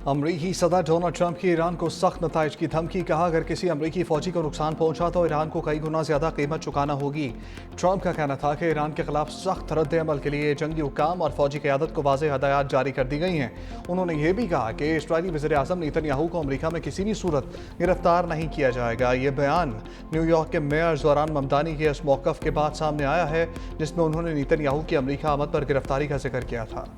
अमरीकी सदर Donald Trump की ईरान को सख्त नताइज की धमकी। कहा, अगर किसी अमरीकी फौजी को नुकसान पहुंचा तो ईरान को कई गुना ज्यादा कीमत चुकाना होगी। ट्रंप का कहना था कि ईरान के खिलाफ सख्त रद्द अमल के लिए जंगी हुकाम और फौजी क़यादत को वाज़ेह हदायत जारी कर दी गई हैं। उन्होंने यह भी कहा कि इस्राईली वज़ीर आज़म नेतन्याहू को अमरीका में किसी भी सूरत गिरफ्तार नहीं किया जाएगा। ये बयान न्यूयॉर्क के मेयर ज़ोरान ममदानी के इस मौक़िफ़ के बाद सामने आया है, जिसमें उन्होंने नेतन्याहू की अमरीका आमद पर गिरफ्तारी का जिक्र किया था।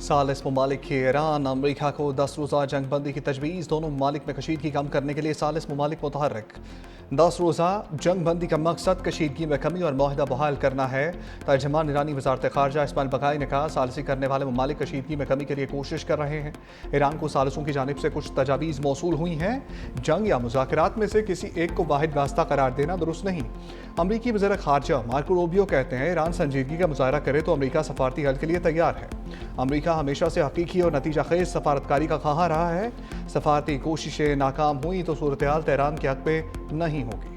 सालिस ममालिक की ईरान अमरीका को 10 रोज़ा जंग बंदी की तजवीज़। दोनों ममालिक में कशीदगी कम करने के लिए सालिस ममालिक मुतहर्रिक। 10 रोज़ा जंग बंदी का मकसद कशीदगी में कमी और मुआहदा बहाल करना है। तर्जमान ईरानी वज़ारत ख़ारजा इस्माइल बक़ाई ने कहा, सालिसी करने वाले ममालिक कशीदगी में कमी के लिए कोशिश कर रहे हैं। ईरान को सालिसों की जानिब से कुछ तजावीज़ मौसूल हुई हैं। जंग या मुज़ाकरात में से किसी एक को वाहिद रास्ता करार देना दुरुस्त नहीं। अमरीकी वज़ीर ख़ारजा मार्को रूबियो कहते हैं, ईरान संजीदगी का मुज़ाहरा करे तो अमरीका सफारती हल के लिए तैयार है। अमरीका हमेशा से हकीकी और नतीजा खेज सफारतकारी का ख़्वाह रहा है। सफारती कोशिशें नाकाम हुई तो सूरत हाल तेहरान के हक में नहीं होगी।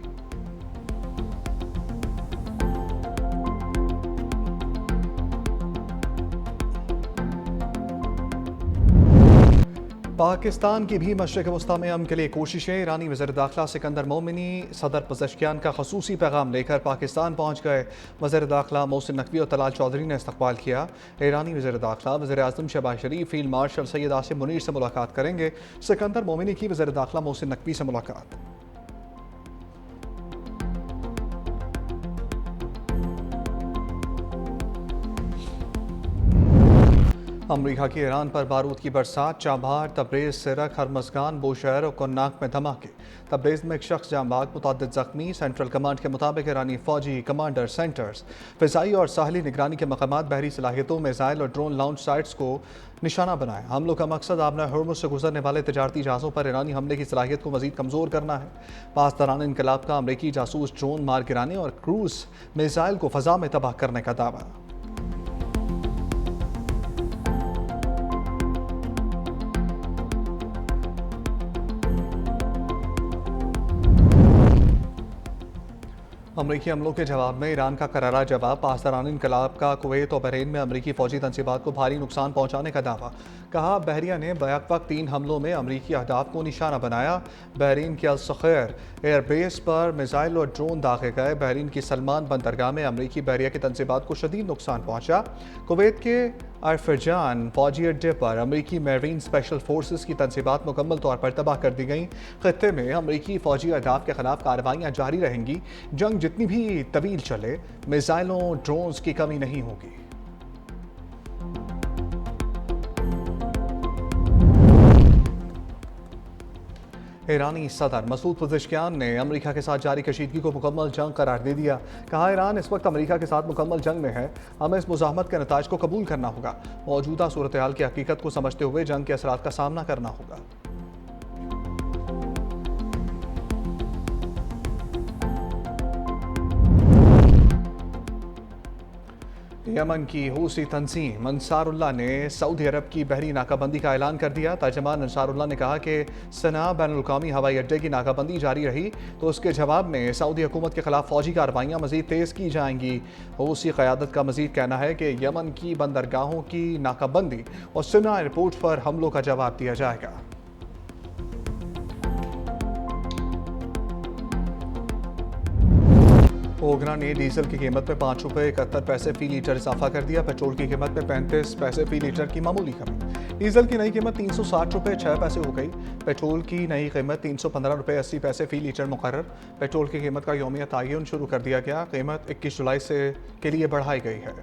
पाकिस्तान की भी मशरिक़ वस्ता में अमन के लिए कोशिशें। ईरानी वज़ीर दाखिला सिकंदर मोमिनी सदर पज़ेश्कियान का खसूसी पैगाम लेकर पाकिस्तान पहुँच गए। वज़ीर दाखिला मोहसिन नकवी और तलाल चौधरी ने इस्तकबाल किया। ईरानी वज़ीर दाखिला वज़ीर आज़म शहबाज शरीफ, फील्ड मार्शल सैयद आसिम मुनीर से मुलाकात करेंगे। सिकंदर मोमिनी की वज़ीर दाखिला मोहसिन नकवी से मुलाकात। अमरीका की ईरान पर बारूद की बरसात। चाबहार, तब्रेज़, सिरक, हरमज़गान, बोशहर और कोन्नाक में धमाके। तब्रेज़ में एक शख्स जाँ बाग, मुतअद्दिद ज़ख्मी। सेंट्रल कमांड के मुताबिक ईरानी फौजी कमांडर सेंटर्स, फ़िज़ाई और साहली निगरानी के मकामात, बहरी सलाहियतों, मिसाइल और ड्रोन लॉन्च साइट्स को निशाना बनाए। हमलों का मकसद आबना हर्मुज़ से गुजरने वाले तजारती जहाज़ों पर ईरानी हमले की सलाहियत को मज़ीद कमज़ोर करना है। पासदारान इनकलाब का अमरीकी जासूस ड्रोन मार गिराने और क्रूज़ मिसाइल को फ़ज़ा में तबाह करने का दावा। अमरीकी हमलों के जवाब में ईरान का करारा जवाब। पासदारान इनकलाब का कुवैत और बहरीन में अमरीकी फौजी तनसीबात को भारी नुकसान पहुंचाने का दावा। कहा, बहरिया ने बैक वक्त 3 हमलों में अमरीकी अहदाफ को निशाना बनाया। बहरीन के अल सखैर एयरबेस पर मिसाइल और ड्रोन दागे गए। बहरीन की सलमान बंदरगाह में अमरीकी बहरिया की तनसीबात को शदीद नुकसान पहुंचा। कुवैत के अरफजान फौजी अड्डे पर अमरीकी मेरीन स्पेशल फोर्सेस की तनसीबात मुकम्मल तौर पर तबाह कर दी गई। खत्ते में अमरीकी फौजी अहदाफ के खिलाफ कार्रवाइयाँ जारी रहेंगी। जंग जितनी भी तवील चले, मिसाइलों ड्रोन्स की कमी नहीं होगी। ईरानी सदर मसूद पज़ेश्कियान ने अमरीका के साथ जारी कशीदगी को मुकम्मल जंग करार दे दिया। कहा, ईरान इस वक्त अमरीका के साथ मुकम्मल जंग में है। हमें इस मुज़ाहमत के नताइज को कबूल करना होगा। मौजूदा सूरत हाल की हकीकत को समझते हुए जंग के असरात का सामना करना होगा। यमन की हूसी तंजीम अंसारुल्लाह ने सऊदी अरब की बहरी नाकाबंदी का ऐलान कर दिया। तर्जमान अंसारुल्लाह ने कहा कि सना बैनुल-अक़वामी हवाई अड्डे की नाकाबंदी जारी रही तो उसके जवाब में सऊदी हुकूमत के खिलाफ फौजी कार्रवाइयाँ मजीद तेज़ की जाएंगी। हूसी क़यादत का मजीद कहना है कि यमन की बंदरगाहों की नाकाबंदी और सना एयरपोर्ट पर हमलों का जवाब दिया जाएगा। ओगरा ने डीजल की कीमत में 5 रुपये 71 पैसे फी लीटर इजाफा कर दिया। पेट्रोल की कीमत में 35 पैसे फी लीटर की मामूली कमी। डीजल की नई कीमत 360 रुपये 6 पैसे हो गई। पेट्रोल की नई कीमत 315 रुपये 80 पैसे फी लीटर मुकर्रर। पेट्रोल की कीमत का यौमिया तयन शुरू कर दिया गया। कीमत 21 जुलाई से के लिए बढ़ाई गई है।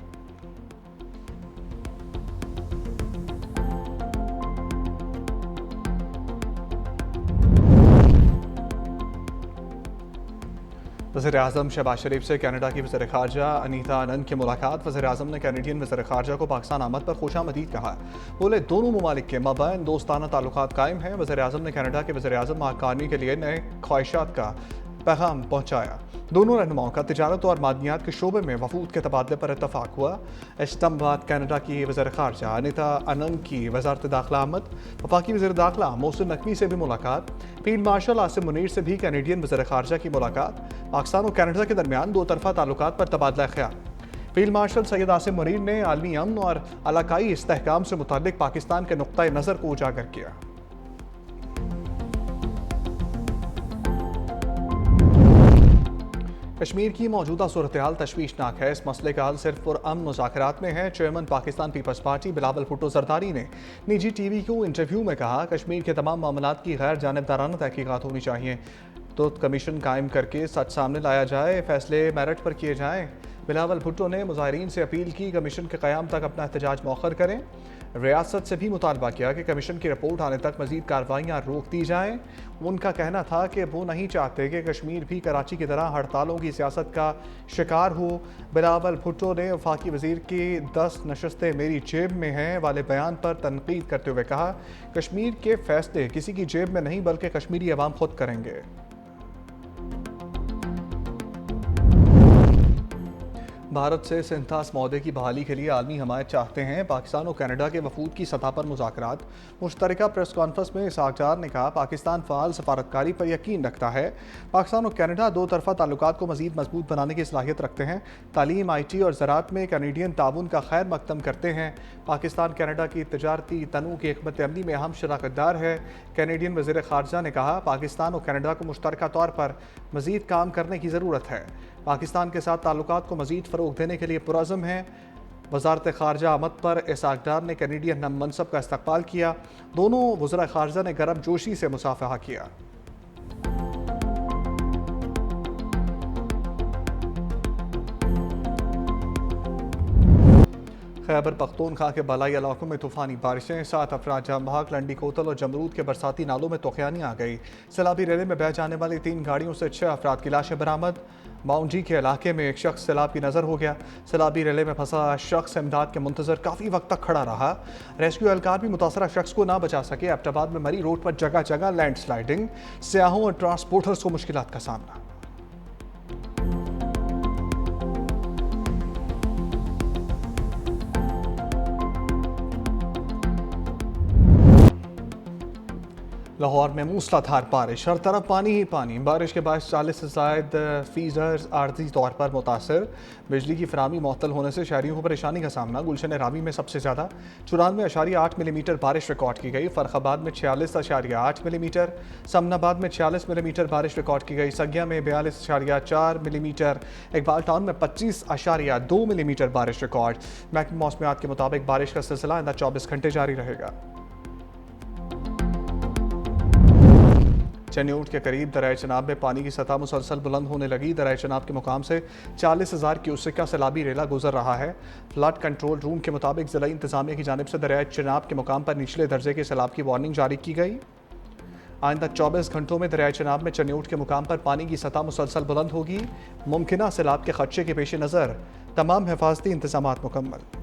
वज़ीर आज़म शहबाज शरीफ से कनाडा की वज़ीर ख़ारजा अनीता आनंद की मुलाकात। वज़ीर आज़म ने कैनेडियन वज़ीर ख़ारजा को पाकिस्तान आमद पर खुशामदीद कहा। बोले, दोनों ममालिक के माबैन दोस्ताना ताल्लुकात कायम हैं। वज़ीर आज़म ने कनाडा के वज़ीर आज़म मार्क कार्नी के लिए नए ख्वाहिशात का पैगाम पहुँचाया। दोनों रहनुमाओं का तिजारत और मादनियात के शोबे में वफूद के तबादले पर इतफाक हुआ। इस्लामाबाद कनाडा की वज़ीर ख़ारजा अनिता अनंग की वज़ारत दाखिला आमद, वफाकी वज़ीर दाखिला मोहसिन नकवी से भी मुलाकात, फील्ड मार्शल आसिम मुनीर से भी कैनेडियन वज़ीर ख़ारजा की मुलाकात, पाकिस्तान और कनाडा के दरमियान दो तरफ़ा ताल्लुकात पर तबादला ख्याल। फील्ड मार्शल सैयद आसिम मुनीर ने आलमी अमन और इलाकाई इस्तेहकाम से मुताल्लिक पाकिस्तान के नुक्ता नज़र को उजागर किया। कश्मीर की मौजूदा सूरत हाल तशवीशनाक है। इस मसले का हल सिर्फ पुरअमन मुज़ाकरात में है। चेयरमैन पाकिस्तान पीपल्स पार्टी बिलावल भुट्टो जरदारी ने निजी टीवी को इंटरव्यू में कहा, कश्मीर के तमाम मामलात की गैर जानिबदाराना तहकीकात होनी चाहिए, तो कमीशन कायम करके सच सामने लाया जाए, फैसले मेरिट पर किए जाएँ। बिलावल भुट्टो ने मुजाहिरीन से अपील की, कमीशन के क़याम तक अपना एहतजाज मौखर करें। रियासत से भी मुतालबा किया कि कमीशन की रिपोर्ट आने तक मजीद कार्रवाइयाँ रोक दी जाएँ। उनका कहना था कि वो नहीं चाहते कि कश्मीर भी कराची की तरह हड़तालों की सियासत का शिकार हो। बिलावल भुट्टो ने वफाकी वज़ीर की 10 नशस्तें मेरी जेब में हैं वाले बयान पर तनकीद करते हुए कहा, कश्मीर के फैसले किसी की जेब में नहीं बल्कि कश्मीरी अवाम खुद करेंगे। भारत से सिंथास मौदे की बहाली के लिए आलमी हमायत चाहते हैं। पाकिस्तान और कनाडा के वफूद की सतह पर मुज़ाकरात। मुश्तरका प्रेस कॉन्फ्रेंस में इसहाक़ ने कहा, पाकिस्तान फ़ाल सफारतकारी पर यकीन रखता है। पाकिस्तान और कनाडा दो तरफ़ा ताल्लुकात को मज़ीद मजबूत बनाने की सलाहियत रखते हैं। तालीम, IT और ज़राअत में कैनेडियन ताउन का खैर मकदम करते हैं। पाकिस्तान कनाडा की तजारती तनू की हिकमत अमली में अहम शराकतदार है। कैनेडियन वज़ीर ख़ारजा ने कहा, पाकिस्तान और कनाडा को मुश्तरका तौर पर मज़ीद काम करने की ज़रूरत है। पाकिस्तान के साथ ताल्लुकात को मज़ीद फ़रोग़ देने के लिए पुरअज़्म है। वज़ारत ख़ारजा आमद पर इसहाक़ डार ने कैनेडियन हम मनसब का इस्तक़बाल किया। दोनों वज़रा ख़ारजा ने गर्म जोशी से मुसाफ़हा किया। खैबर पख्तूनख्वा के बलाई इलाकों में तूफ़ानी बारिशें, 7 अफराद जाम बहक। लंडी कोतल और जमरूद के बरसाती नालों में तोखयानी आ गई। सैलाबी रैली में बह जाने वाली 3 गाड़ियों से 6 अफराद की लाशें बरामद। माउंजी के इलाके में एक शख्स सैलाब की नज़र हो गया। सैलाबी रैली में फंसा शख्स इमदाद के मुंतज़र काफ़ी वक्त तक खड़ा रहा। रेस्क्यू एहलकार भी मुतासरा शख्स को ना बचा सके। एबटाबाद में मरी रोड पर जगह जगह लैंडस्लाइडिंग, सयाहों और ट्रांसपोर्टर्स को मुश्किलात का सामना। लाहौर में मूसलाधार बारिश, हर तरफ पानी ही पानी। बारिश के बाद 40 से ज़ायद फीडर्स आर्जी तौर पर मुतासर। बिजली की फराहमी मुअत्तल होने से शहरियों को परेशानी का सामना। गुलशन रावी में सबसे ज़्यादा 94.8 मिलीमीटर बारिश रिकॉर्ड की गई। फ़र्रुखाबाद में 46.8 मिलीमीटर, समनाबाद में 46 मिलीमीटर बारिश रिकॉर्ड की गई। सगिया में 42.4 मिलीमीटर, इकबाल टाउन में 25.2 मिलीमीटर बारिश रिकॉर्ड। महकमा मौसमियात के मुताबिक बारिश का सिलसिला आइंदा 24 घंटे जारी रहेगा। चन्यूट के करीब दरिया चनाब में पानी की सतह मुसलसल बुलंद होने लगी। दरिया चनाब के मुकाम से 40,000 क्यूसेक का सैलाबी रेला गुजर रहा है। फ्लड कंट्रोल रूम के मुताबिक ज़िला इंतज़ामिया की जानिब से दरिया चनाब के मुकाम पर निचले दर्जे के सैलाब की वार्निंग जारी की गई। आइंदा 24 घंटों में दरिया चनाब में चन्यूट के मुकाम पर पानी की सतह मुसलसल बुलंद होगी। मुमकिना सैलाब के खदशे के पेश नज़र तमाम हिफाजती इंतजामात मुकम्मल।